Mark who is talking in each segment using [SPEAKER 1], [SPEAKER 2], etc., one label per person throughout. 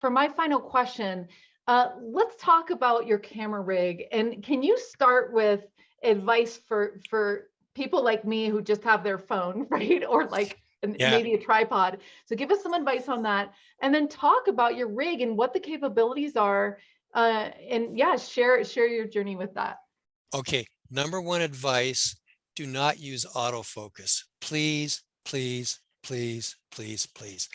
[SPEAKER 1] for my final question, let's talk about your camera rig. And can you start with advice for people like me who just have their phone, right? Or like
[SPEAKER 2] Yeah.
[SPEAKER 1] maybe a tripod. So give us some advice on that. And then talk about your rig and what the capabilities are. And yeah, share your journey with that.
[SPEAKER 2] Okay. Number one advice, do not use autofocus. Please, please, please, please, please.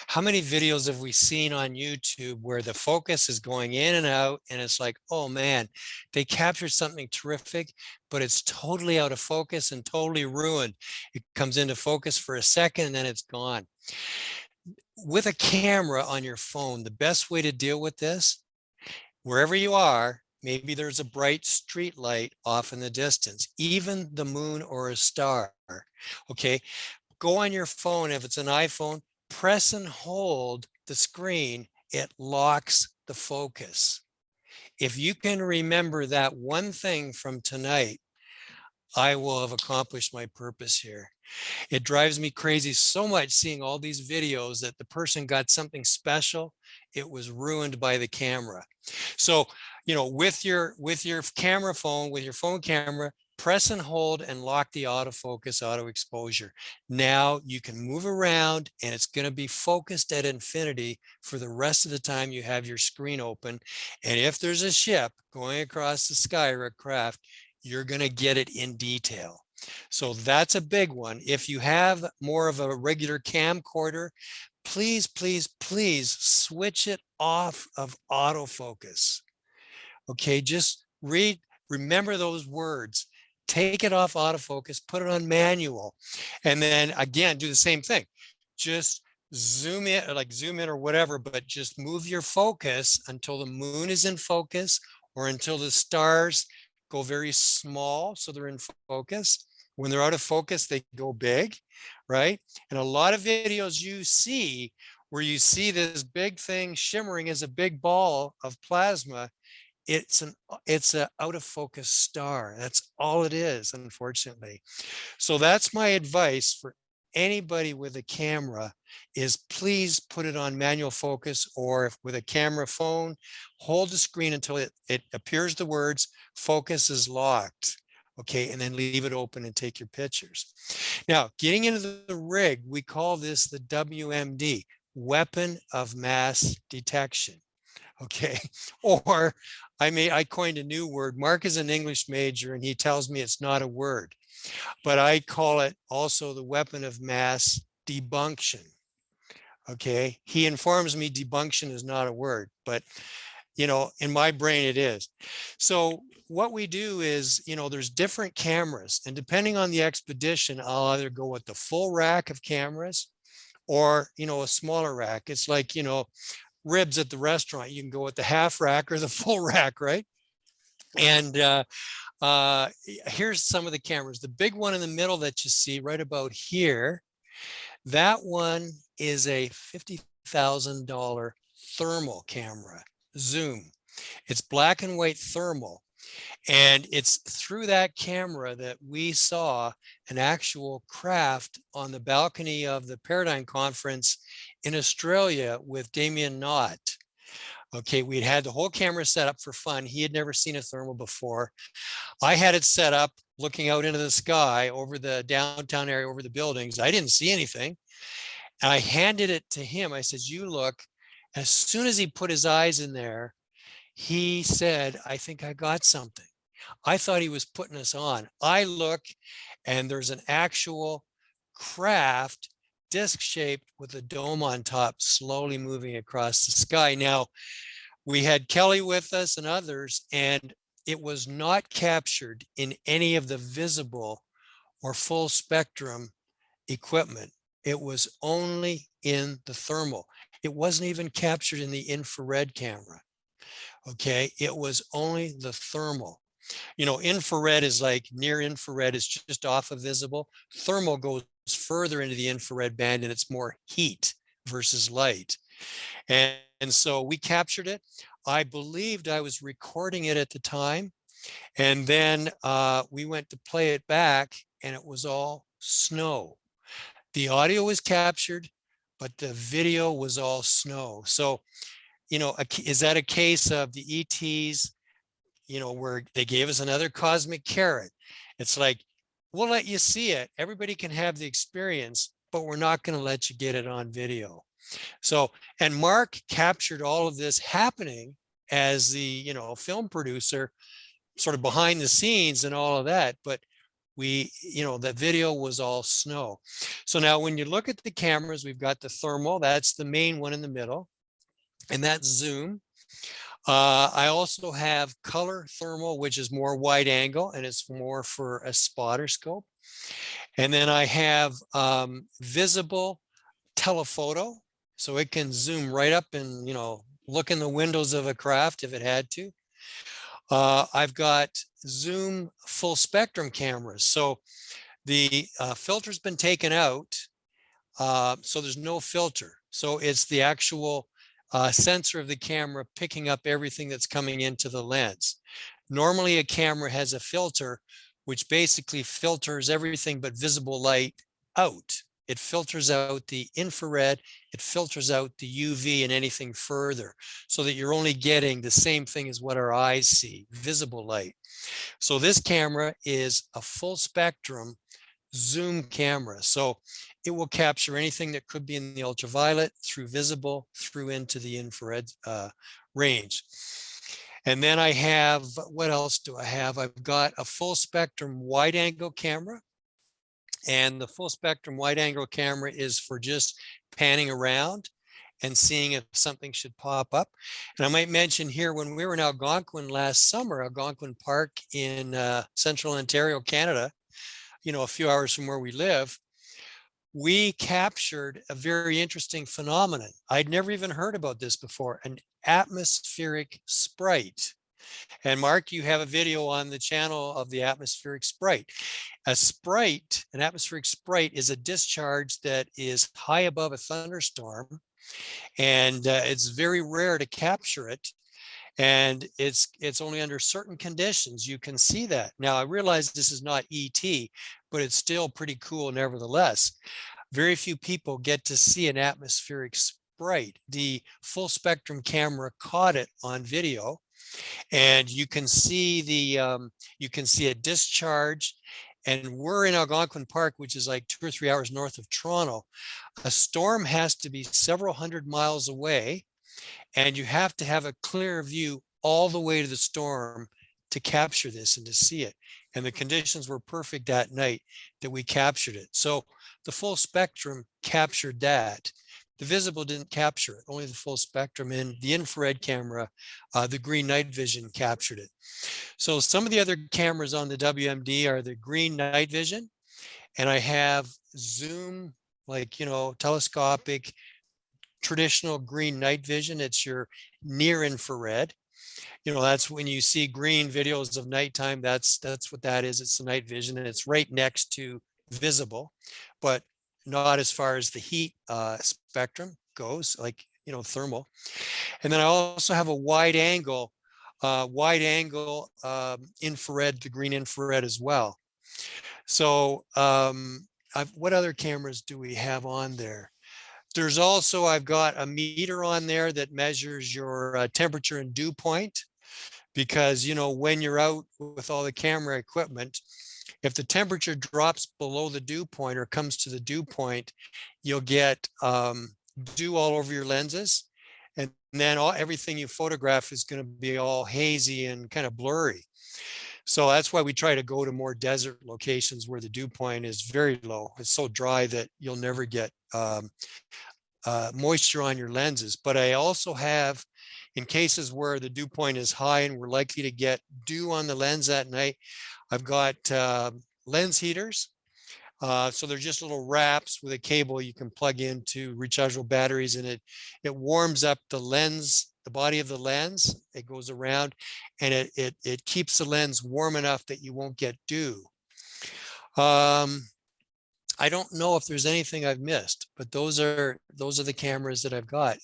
[SPEAKER 2] How many videos have we seen on YouTube where the focus is going in and out and it's like, oh man, they captured something terrific, but it's totally out of focus and totally ruined. It comes into focus for a second and then it's gone. With a camera on your phone, the best way to deal with this, wherever you are, maybe there's a bright street light off in the distance, even the moon or a star. Okay, go on your phone. If it's an iPhone, press and hold the screen. It locks the focus. If you can remember that one thing from tonight, I will have accomplished my purpose here. It drives me crazy so much seeing all these videos that the person got something special. It was ruined by the camera. So, with your camera phone, with your phone camera, press and hold and lock the autofocus, auto exposure. Now you can move around and it's going to be focused at infinity for the rest of the time you have your screen open. And if there's a ship going across the sky or a craft, you're going to get it in detail. So that's a big one. If you have more of a regular camcorder, please, please, please switch it off of autofocus. Okay, just remember those words. Take it off autofocus, put it on manual, and then again, do the same thing. Just zoom in, or whatever, but just move your focus until the moon is in focus or until the stars go very small so they're in focus. When they're out of focus, they go big, right? And a lot of videos you see where you see this big thing shimmering as a big ball of plasma, it's a out of focus star. That's all it is, unfortunately. So that's my advice for anybody with a camera is please put it on manual focus, or if with a camera phone, hold the screen until it appears the words focus is locked. Okay, and then leave it open and take your pictures. Now, getting into the rig, we call this the WMD, weapon of mass detection. Okay, or I coined a new word. Mark is an English major and he tells me it's not a word, but I call it also the weapon of mass debunction. Okay, he informs me debunction is not a word, but in my brain it is. So what we do is, there's different cameras, and depending on the expedition, I'll either go with the full rack of cameras or, a smaller rack. It's like, ribs at the restaurant. You can go with the half rack or the full rack, right? And here's some of the cameras. The big one in the middle that you see right about here, that one is a $50,000 thermal camera, zoom. It's black and white thermal. And it's through that camera that we saw an actual craft on the balcony of the Paradigm Conference in Australia with Damien Knott. Okay, we'd had the whole camera set up for fun. He had never seen a thermal before. I had it set up looking out into the sky over the downtown area, over the buildings. I didn't see anything. And I handed it to him. I said, you look. As soon as he put his eyes in there, he said, I think I got something. I thought he was putting us on. I look and there's an actual craft, disc shaped with a dome on top, slowly moving across the sky. Now, we had Kelly with us and others, and it was not captured in any of the visible or full spectrum equipment. It was only in the thermal. It wasn't even captured in the infrared camera. Okay, it was only the thermal. Infrared is like near infrared is just off of visible. Thermal goes further into the infrared band and it's more heat versus light. And so we captured it. I believed I was recording it at the time. And then we went to play it back and it was all snow. The audio was captured, but the video was all snow. So you know, is that a case of the ETs, you know, where they gave us another cosmic carrot? It's like, we'll let you see it. Everybody can have the experience, but we're not going to let you get it on video. So, and Mark captured all of this happening as the, you know, film producer, sort of behind the scenes and all of that. But we, you know, the video was all snow. So now when you look at the cameras, we've got the thermal, that's the main one in the middle, and that's zoom. I also have color thermal, which is more wide angle, and it's more for a spotter scope. And then I have visible telephoto, so it can zoom right up and, you know, look in the windows of a craft if it had to. I've got zoom full spectrum cameras. So the filter's been taken out, so there's no filter. So it's the actual sensor of the camera picking up everything that's coming into the lens. Normally a camera has a filter, which basically filters everything but visible light out. It filters out the infrared, it filters out the UV and anything further, so that you're only getting the same thing as what our eyes see, visible light. So this camera is a full spectrum zoom camera. So it will capture anything that could be in the ultraviolet, through visible, through into the infrared range. And then I have, what else do I have? I've got a full spectrum wide angle camera. And the full spectrum wide angle camera is for just panning around and seeing if something should pop up. And I might mention here, when we were in Algonquin last summer, Algonquin Park in central Ontario, Canada, you know, a few hours from where we live, we captured a very interesting phenomenon. I'd never even heard about this before, an atmospheric sprite. And Mark, you have a video on the channel of the atmospheric sprite. A sprite, an atmospheric sprite, is a discharge that is high above a thunderstorm, and it's very rare to capture it. And it's only under certain conditions you can see that. Now, I realize this is not ET, but it's still pretty cool nevertheless. Very few people get to see an atmospheric sprite. The full spectrum camera caught it on video, and you can see a discharge. And we're in Algonquin Park, which is like 2 or 3 hours north of Toronto. A storm has to be several hundred miles away, and you have to have a clear view all the way to the storm to capture this and to see it. And the conditions were perfect that night that we captured it. So the full spectrum captured that. The visible didn't capture it, only the full spectrum. And the infrared camera, the green night vision, captured it. So some of the other cameras on the WMD are the green night vision, and I have zoom, like, you know, telescopic, traditional green night vision. It's your near infrared. You know, that's when you see green videos of nighttime, that's what that is. It's the night vision, and it's right next to visible, but not as far as the heat spectrum goes, like, you know, thermal. And then I also have a wide angle infrared, the green infrared as well. So what other cameras do we have on there? There's also, I've got a meter on there that measures your temperature and dew point, because, you know, when you're out with all the camera equipment, if the temperature drops below the dew point or comes to the dew point, you'll get dew all over your lenses. And then everything you photograph is going to be all hazy and kind of blurry. So that's why we try to go to more desert locations where the dew point is very low. It's so dry that you'll never get moisture on your lenses. But I also have, in cases where the dew point is high and we're likely to get dew on the lens that night, I've got lens heaters. So they're just little wraps with a cable you can plug into rechargeable batteries, and it warms up the lens, the body of the lens. It goes around, and it keeps the lens warm enough that you won't get dew. I don't know if there's anything I've missed, but those are the cameras that I've got.